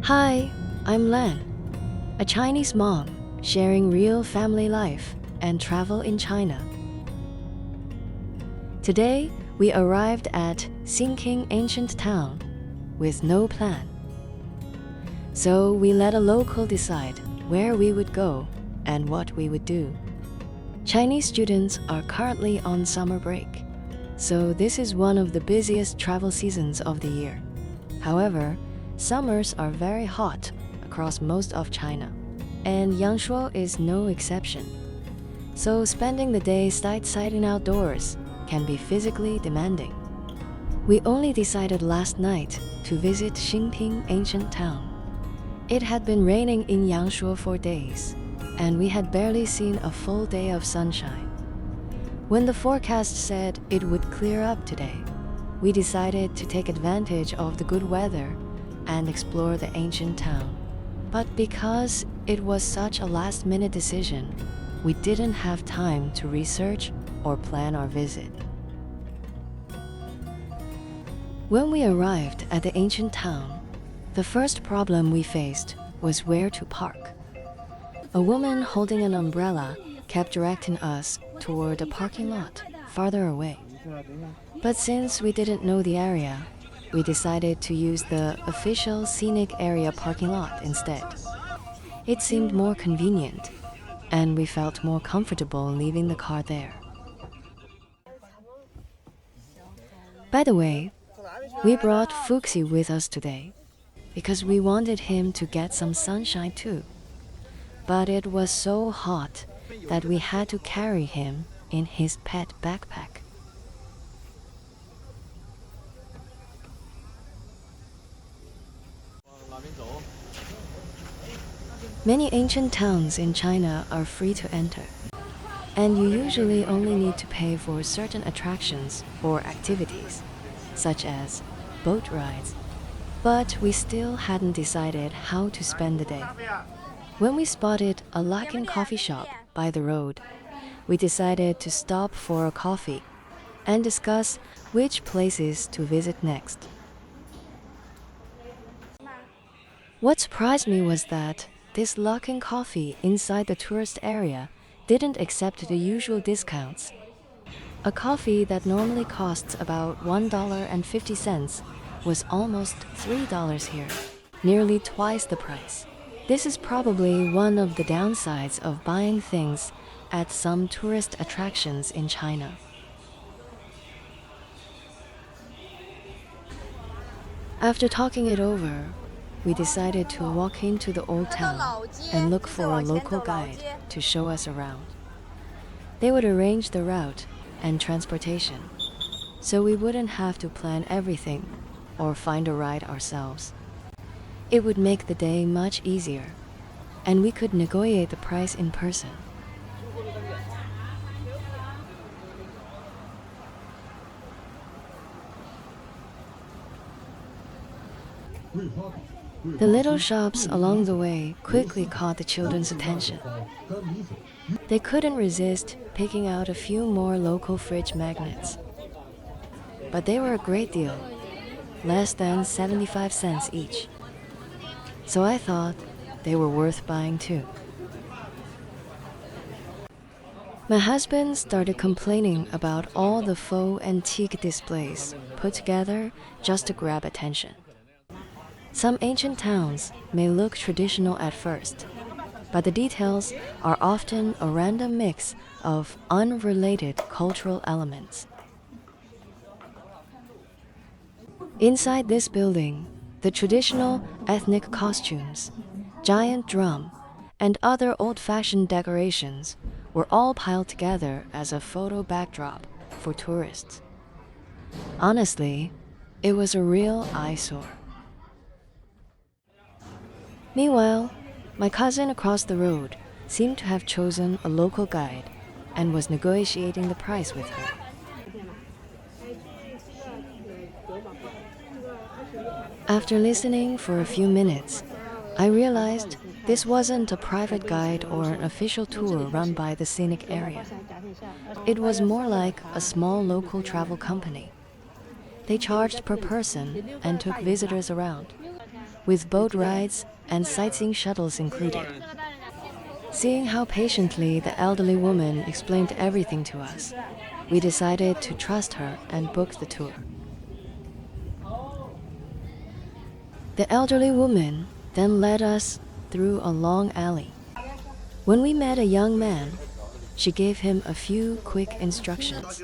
Hi, I'm Lan, a Chinese mom sharing real family life and travel in China. Today, we arrived at Xingping Ancient Town with no plan. So we let a local decide where we would go and what we would do. Chinese students are currently on summer break, so this is one of the busiest travel seasons of the year. However, summers are very hot across most of China, and Yangshuo is no exception. So spending the day sightseeing outdoors can be physically demanding. We only decided last night to visit Xingping Ancient Town. It had been raining in Yangshuo for days, and we had barely seen a full day of sunshine. When the forecast said it would clear up today, we decided to take advantage of the good weather and explore the ancient town. But because it was such a last-minute decision, we didn't have time to research or plan our visit. When we arrived at the ancient town, the first problem we faced was where to park. A woman holding an umbrella kept directing us toward a parking lot farther away. But since we didn't know the area, we decided to use the official scenic area parking lot instead. It seemed more convenient, and we felt more comfortable leaving the car there. By the way, we brought Fuxi with us today because we wanted him to get some sunshine too. But it was so hot that we had to carry him in his pet backpack. Many ancient towns in China are free to enter, and you usually only need to pay for certain attractions or activities, such as boat rides. But we still hadn't decided how to spend the day. When we spotted a Luckin coffee shop by the road, we decided to stop for a coffee and discuss which places to visit next. What surprised me was that this Luckin coffee inside the tourist area didn't accept the usual discounts. A coffee that normally costs about $1.50 was almost $3 here, nearly twice the price. This is probably one of the downsides of buying things at some tourist attractions in China. After talking it over, we decided to walk into the old town and look for a local guide to show us around. They would arrange the route and transportation, so we wouldn't have to plan everything or find a ride ourselves. It would make the day much easier, and we could negotiate the price in person. The little shops along the way quickly caught the children's attention. They couldn't resist picking out a few more local fridge magnets. But they were a great deal, less than 75 cents each. So I thought they were worth buying too. My husband started complaining about all the faux antique displays put together just to grab attention. Some ancient towns may look traditional at first, but the details are often a random mix of unrelated cultural elements. Inside this building, the traditional ethnic costumes, giant drum, and other old-fashioned decorations were all piled together as a photo backdrop for tourists. Honestly, it was a real eyesore. Meanwhile, my cousin across the road seemed to have chosen a local guide and was negotiating the price with her. After listening for a few minutes, I realized this wasn't a private guide or an official tour run by the scenic area. It was more like a small local travel company. They charged per person and took visitors around. with boat rides and sightseeing shuttles included. Seeing how patiently the elderly woman explained everything to us, we decided to trust her and book the tour. The elderly woman then led us through a long alley. When we met a young man, she gave him a few quick instructions,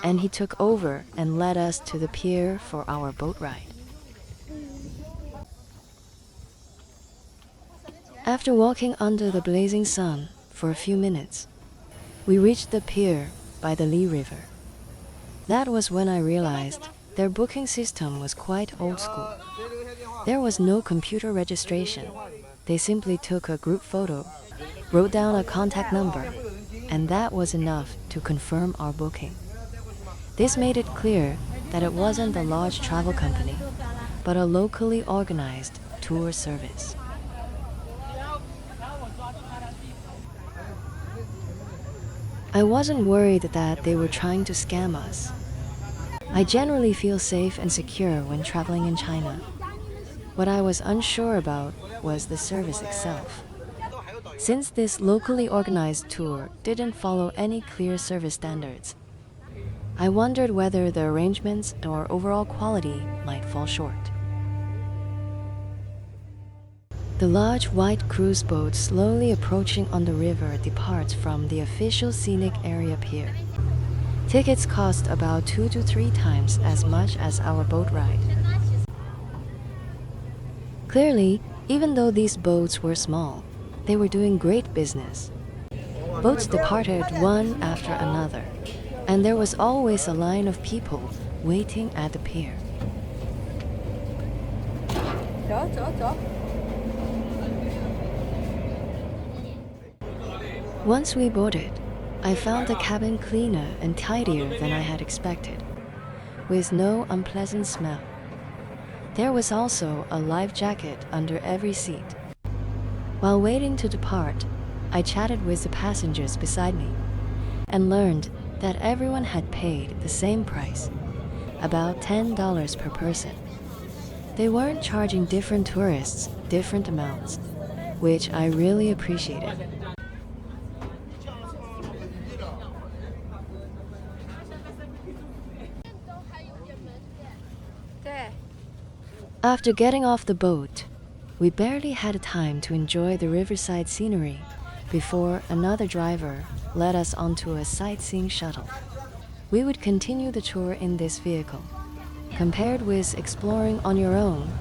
and he took over and led us to the pier for our boat ride. After walking under the blazing sun for a few minutes, we reached the pier by the Li River. That was when I realized their booking system was quite old school. There was no computer registration. They simply took a group photo, wrote down a contact number, and that was enough to confirm our booking. This made it clear that it wasn't a large travel company, but a locally organized tour service. I wasn't worried that they were trying to scam us. I generally feel safe and secure when traveling in China. What I was unsure about was the service itself. Since this locally organized tour didn't follow any clear service standards, I wondered whether the arrangements or overall quality might fall short. The large white cruise boat slowly approaching on the river departs from the official scenic area pier. Tickets cost about 2 to 3 times as much as our boat ride. Clearly, even though these boats were small, they were doing great business. Boats departed one after another, and there was always a line of people waiting at the pier. Once we boarded, I found the cabin cleaner and tidier than I had expected, with no unpleasant smell. There was also a life jacket under every seat. While waiting to depart, I chatted with the passengers beside me and learned that everyone had paid the same price, about $10 per person. They weren't charging different tourists different amounts, which I really appreciated. After getting off the boat, we barely had time to enjoy the riverside scenery before another driver led us onto a sightseeing shuttle. We would continue the tour in this vehicle. Compared with exploring on your own,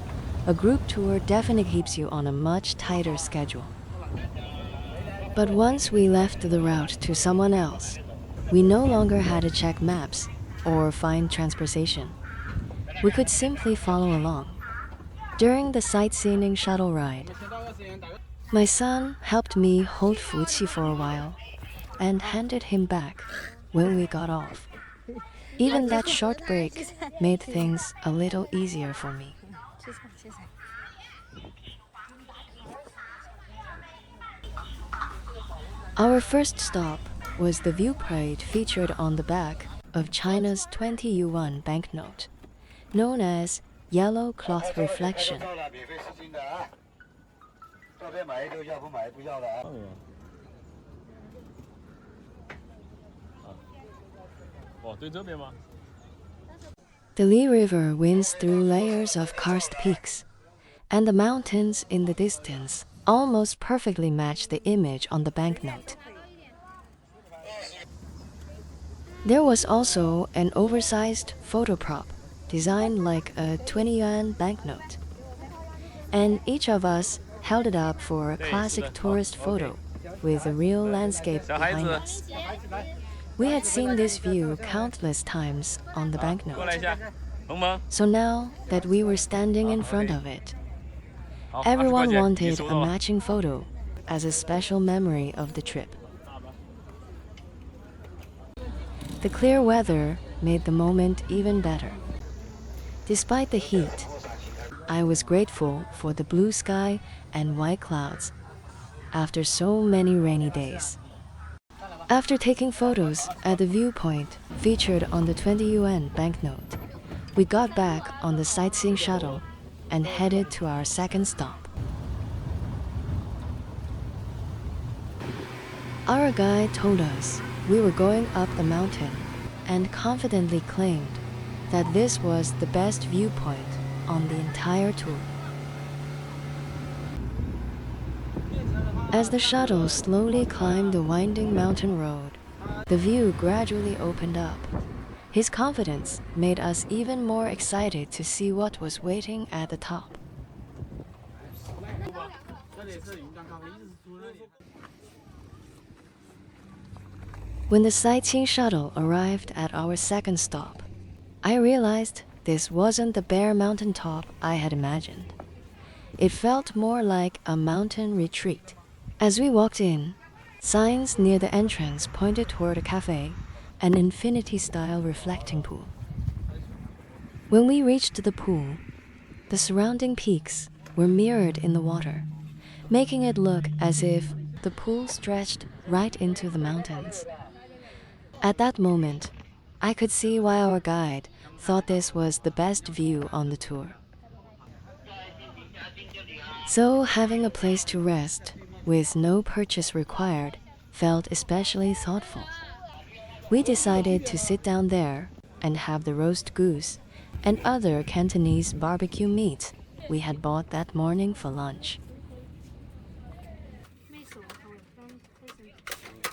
a group tour definitely keeps you on a much tighter schedule. But once we left the route to someone else, we no longer had to check maps or find transportation. We could simply follow along. During the sightseeing shuttle ride, my son helped me hold Fuqi for a while and handed him back when we got off. Even that short break made things a little easier for me. Our first stop was the viewpoint featured on the back of China's 20 yuan banknote, known as yellow cloth reflection. The Li River winds through layers of karst peaks, and the mountains in the distance almost perfectly match the image on the banknote. There was also an oversized photo prop designed like a 20 yuan banknote, and each of us held it up for a classic tourist photo with a real landscape behind us. We had seen this view countless times on the banknote, so now that we were standing in front of it, everyone wanted a matching photo as a special memory of the trip. The clear weather made the moment even better. Despite the heat, I was grateful for the blue sky and white clouds after so many rainy days. After taking photos at the viewpoint featured on the 20 yuan banknote, we got back on the sightseeing shuttle and headed to our second stop. Our guide told us we were going up the mountain and confidently claimed that this was the best viewpoint on the entire tour. As the shuttle slowly climbed the winding mountain road, the view gradually opened up. His confidence made us even more excited to see what was waiting at the top. When the sightseeing shuttle arrived at our second stop, I realized this wasn't the bare mountaintop I had imagined. It felt more like a mountain retreat. As we walked in, signs near the entrance pointed toward a cafe, an infinity-style reflecting pool. When we reached the pool, the surrounding peaks were mirrored in the water, making it look as if the pool stretched right into the mountains. At that moment, I could see why our guide thought this was the best view on the tour. So having a place to rest, with no purchase required, felt especially thoughtful. We decided to sit down there and have the roast goose and other Cantonese barbecue meat we had bought that morning for lunch.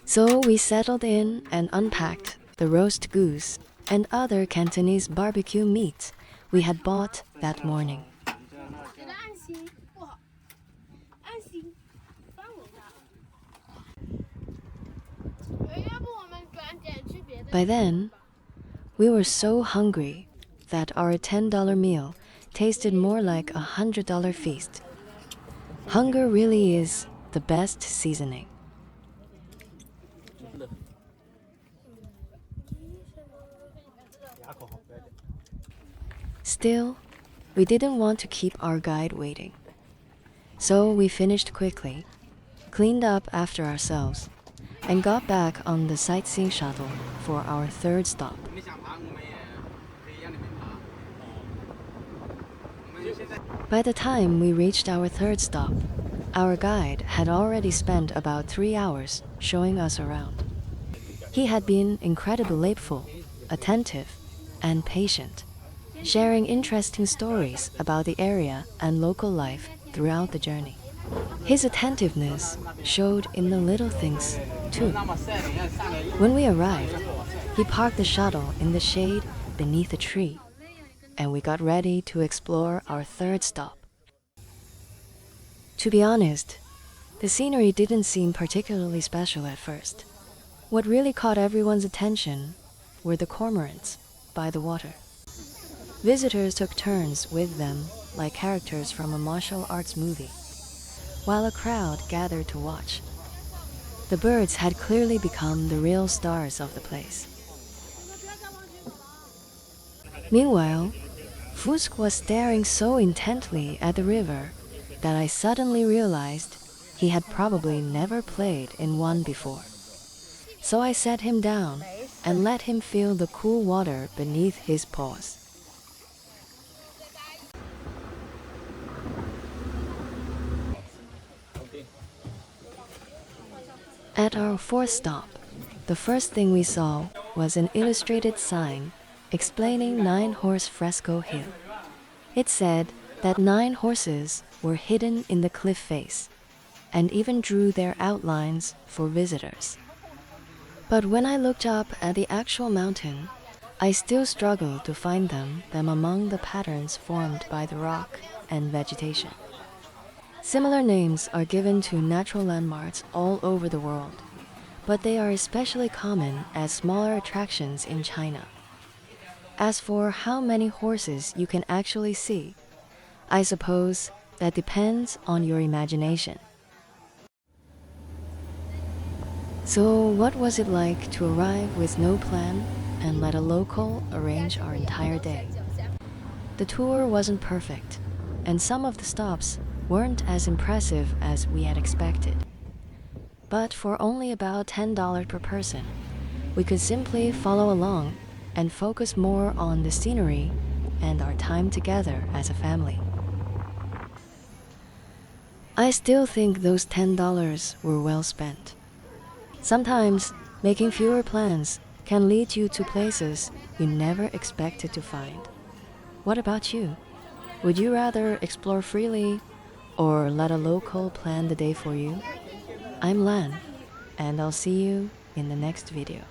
So we settled in and unpacked the roast goose and other Cantonese barbecue meat we had bought that morning. By then, we were so hungry that our $10 meal tasted more like a $100 feast. Hunger really is the best seasoning. Still, we didn't want to keep our guide waiting. So we finished quickly, cleaned up after ourselves, and got back on the sightseeing shuttle for our third stop. By the time we reached our third stop, our guide had already spent about 3 hours showing us around. He had been incredibly playful, attentive, and patient, sharing interesting stories about the area and local life throughout the journey. His attentiveness showed in the little things, too. When we arrived, he parked the shuttle in the shade beneath a tree, and we got ready to explore our third stop. To be honest, the scenery didn't seem particularly special at first. What really caught everyone's attention were the cormorants by the water. Visitors took turns with them like characters from a martial arts movie, while a crowd gathered to watch. The birds had clearly become the real stars of the place. Meanwhile, Fusk was staring so intently at the river that I suddenly realized he had probably never played in one before. So I set him down and let him feel the cool water beneath his paws. At our fourth stop, the first thing we saw was an illustrated sign explaining 9-horse fresco hill. It said that 9 horses were hidden in the cliff face, and even drew their outlines for visitors. But when I looked up at the actual mountain, I still struggled to find them among the patterns formed by the rock and vegetation. Similar names are given to natural landmarks all over the world, but they are especially common as smaller attractions in China. As for how many horses you can actually see, I suppose that depends on your imagination. So what was it like to arrive with no plan and let a local arrange our entire day? The tour wasn't perfect, and some of the stops weren't as impressive as we had expected. But for only about $10 per person, we could simply follow along and focus more on the scenery and our time together as a family. I still think those $10 were well spent. Sometimes, making fewer plans can lead you to places you never expected to find. What about you? Would you rather explore freely or let a local plan the day for you? I'm Lan, and I'll see you in the next video.